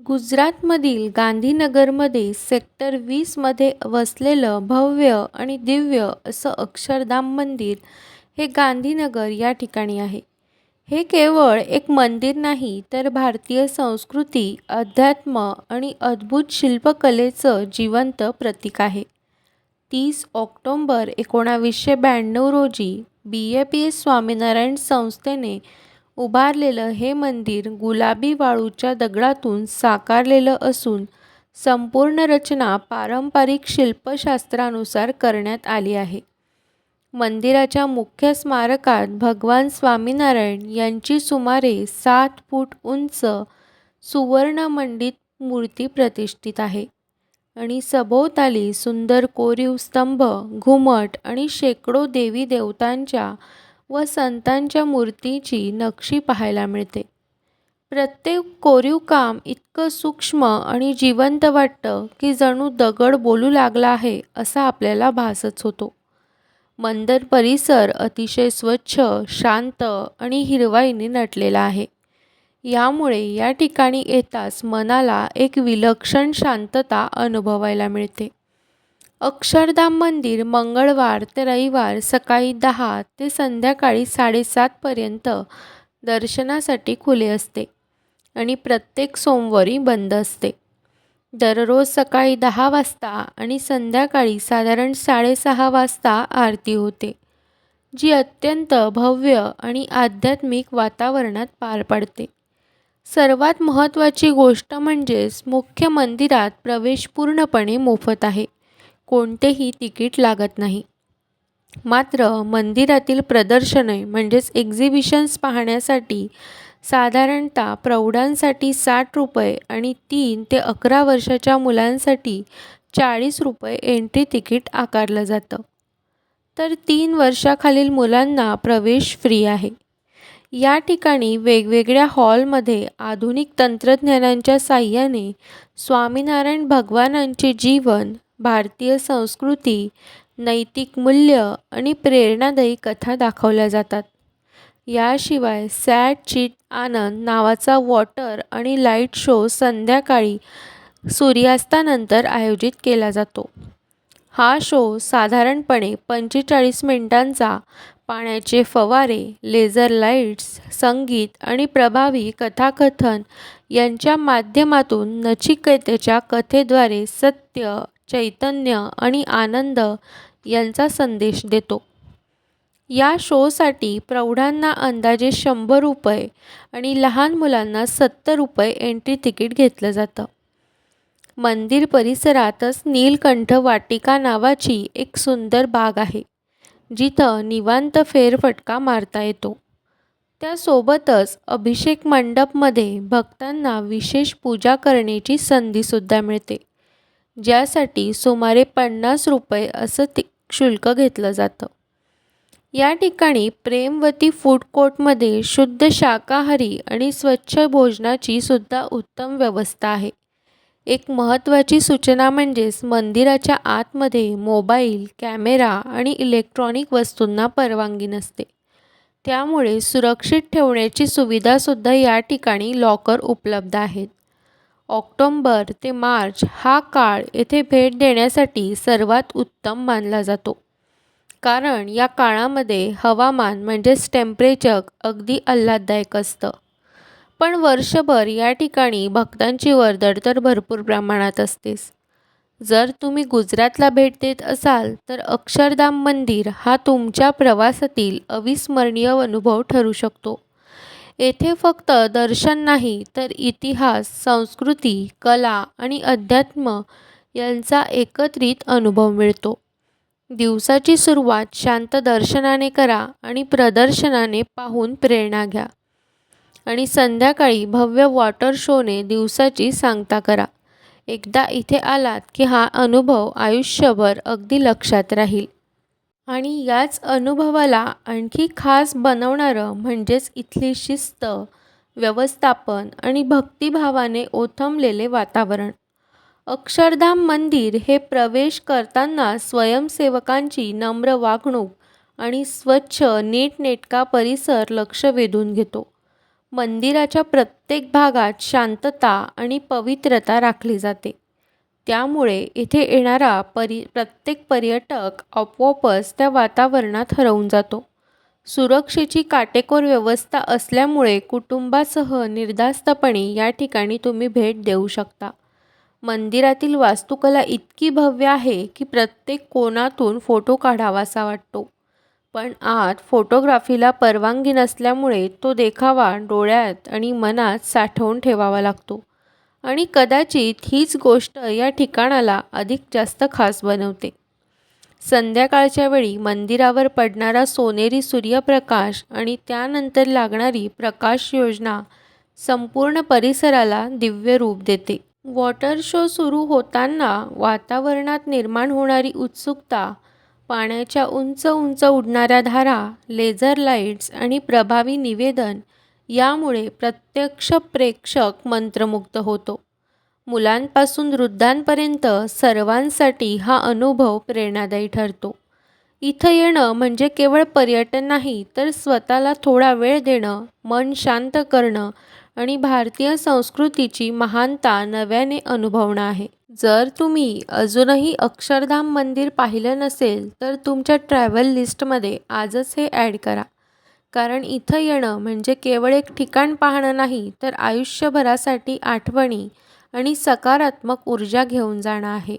गुजरातमधील गांधीनगरमध्ये सेक्टर 20मध्ये वसलेलं भव्य आणि दिव्य असं अक्षरधाम मंदिर हे गांधीनगर या ठिकाणी आहे. हे केवळ एक मंदिर नाही तर भारतीय संस्कृती, अध्यात्म आणि अद्भुत शिल्पकलेचं जिवंत प्रतीक आहे. 30 ऑक्टोबर 1992 रोजी BAPS स्वामीनारायण संस्थेने उभारलेलं हे मंदिर गुलाबी वाळूच्या दगडातून साकारलेलं असून संपूर्ण रचना पारंपरिक शिल्पशास्त्रानुसार करण्यात आली आहे. मंदिराच्या मुख्य स्मारकात भगवान स्वामीनारायण यांची सुमारे 7 फूट उंच सुवर्णमंडित मूर्ती प्रतिष्ठित आहे आणि सभोवताली सुंदर कोरीव स्तंभ, घुमट आणि शेकडो देवी देवतांच्या व संतांच्या मूर्तीची नक्षी पाहायला मिळते. प्रत्येक कोरीव काम इतकं सूक्ष्म आणि जिवंत वाटतं की जणू दगड बोलू लागला आहे असा आपल्याला भासच होतो. मंदिर परिसर अतिशय स्वच्छ, शांत आणि हिरवाईने नटलेला आहे. यामुळे या ठिकाणी येताच मनाला एक विलक्षण शांतता अनुभवायला मिळते. अक्षरधाम मंदिर मंगळवार ते रविवार सकाळी 10 ते संध्याकाळी 7:30 पर्यंत दर्शनासाठी खुले असते आणि प्रत्येक सोमवारी बंद असते. दररोज सकाळी 10 वाजता आणि संध्याकाळी साधारण 6:30 वाजता आरती होते, जी अत्यंत भव्य आणि आध्यात्मिक वातावरणात पार पडते. सर्वात महत्त्वाची गोष्ट म्हणजेच मुख्य मंदिरात प्रवेश पूर्णपणे मोफत आहे. कोणतेही तिकीट लागत नाही. मात्र मंदिरातील प्रदर्शने म्हणजेच एक्झिबिशन्स पाहण्यासाठी साधारणतः प्रौढांसाठी ₹60 आणि 3 ते 11 वर्षाच्या मुलांसाठी ₹40 एंट्री तिकीट आकारलं जातं. तर 3 वर्षाखालील मुलांना प्रवेश फ्री आहे. या ठिकाणी वेगवेगळ्या हॉलमध्ये आधुनिक तंत्रज्ञानाच्या साहाय्याने स्वामीनारायण भगवानांचे जीवन, भारतीय संस्कृती, नैतिक मूल्य आणि प्रेरणादायी कथा दाखवल्या जातात. याशिवाय सॅड चिट आनंद नावाचा वॉटर आणि लाईट शो संध्याकाळी सूर्यास्तानंतर आयोजित केला जातो. हा शो साधारणपणे 45 मिनिटांचा पाण्याचे फवारे, लेझर लाईट्स, संगीत आणि प्रभावी कथाकथन यांच्या माध्यमातून नचिकेतेच्या कथेद्वारे सत्य, चैतन्य आणि आनंद यांचा संदेश देतो. या शोसाठी प्रौढांना अंदाजे ₹100 आणि लहान मुलांना ₹70 एंट्री तिकीट घेतलं जातं. मंदिर परिसरातच नीलकंठ वाटिका नावाची एक सुंदर बाग आहे, जिथं निवांत फेरफटका मारता येतो. त्यासोबतच अभिषेक मंडपमध्ये भक्तांना विशेष पूजा करण्याची संधीसुद्धा मिळते, ज्यासाठी सुमारे ₹50 असं शुल्क घेतलं जातं. या ठिकाणी प्रेमवती फूड कोर्टमध्ये शुद्ध शाकाहारी आणि स्वच्छ भोजनाची सुद्धा उत्तम व्यवस्था आहे. एक महत्त्वाची सूचना म्हणजेच मंदिराच्या आतमध्ये मोबाईल, कॅमेरा आणि इलेक्ट्रॉनिक वस्तूंना परवानगी नसते. त्यामुळे सुरक्षित ठेवण्याची सुविधासुद्धा या ठिकाणी लॉकर उपलब्ध आहेत. ऑक्टोबर ते मार्च हा काळ येथे भेट देण्यासाठी सर्वात उत्तम मानला जातो, कारण या काळामध्ये हवामान म्हणजेच टेम्परेचर अगदी आल्हाददायक असतं. पण वर्षभर या ठिकाणी भक्तांची वर्दळ तर भरपूर प्रमाणात असतेच. जर तुम्ही गुजरातला भेट देत असाल तर अक्षरधाम मंदिर हा तुमच्या प्रवासातील अविस्मरणीय अनुभव ठरू शकतो. येथे फक्त दर्शन नाही तर इतिहास, संस्कृती, कला आणि अध्यात्म यांचा एकत्रित अनुभव मिळतो. दिवसाची सुरुवात शांत दर्शनाने करा आणि प्रदर्शनाने पाहून प्रेरणा घ्या आणि संध्याकाळी भव्य वॉटर शोने दिवसाची सांगता करा. एकदा इथे आलात की हा अनुभव आयुष्यभर अगदी लक्षात राहील. आणि याच अनुभवाला आणखी खास बनवणारं म्हणजेच इथली शिस्त, व्यवस्थापन आणि भक्तिभावाने ओथंबलेले वातावरण. अक्षरधाम मंदिर हे प्रवेश करताना स्वयंसेवकांची नम्र वागणूक आणि स्वच्छ नीटनेटका परिसर लक्ष वेधून घेतो. मंदिराच्या प्रत्येक भागात शांतता आणि पवित्रता राखली जाते. त्यामुळे इथे येणारा प्रत्येक पर्यटक आपोआपच त्या वातावरणात हरवून जातो. सुरक्षेची काटेकोर व्यवस्था असल्यामुळे कुटुंबासह निर्धास्तपणे या ठिकाणी तुम्ही भेट देऊ शकता. मंदिरातील वास्तुकला इतकी भव्य आहे की प्रत्येक कोनातून फोटो काढावासा वाटतो. पण आत फोटोग्राफीला परवानगी नसल्यामुळे तो देखावा डोळ्यात आणि मनात साठवून ठेवावा लागतो. आणि कदाचित हीच गोष्ट या ठिकाणाला अधिक जास्त खास बनवते. संध्याकाळच्या वेळी मंदिरावर पडणारा सोनेरी सूर्यप्रकाश आणि त्यानंतर लागणारी प्रकाश योजना संपूर्ण परिसराला दिव्य रूप देते. वॉटर शो सुरू होताना वातावरणात निर्माण होणारी उत्सुकता, पाण्याच्या उंच उंच उडणाऱ्या धारा, लेझर लाईट्स आणि प्रभावी निवेदन यामुळे प्रत्यक्ष प्रेक्षक मंत्रमुग्ध होतो. मुलांपासून वृद्धांपर्यंत सर्वांसाठी हा अनुभव प्रेरणादायी ठरतो. इथं येणं म्हणजे केवळ पर्यटन नाही, तर स्वतःला थोडा वेळ देणं, मन शांत करणं आणि भारतीय संस्कृतीची महानता नव्याने अनुभवणं आहे. जर तुम्ही अजूनही अक्षरधाम मंदिर पाहिलं नसेल, तर तुमच्या ट्रॅव्हल लिस्टमध्ये आजच हे ॲड करा. कारण इथं येणं म्हणजे केवळ एक ठिकाण पाहणं नाही, तर आयुष्यभरासाठी आठवणी आणि सकारात्मक ऊर्जा घेऊन जाणं आहे.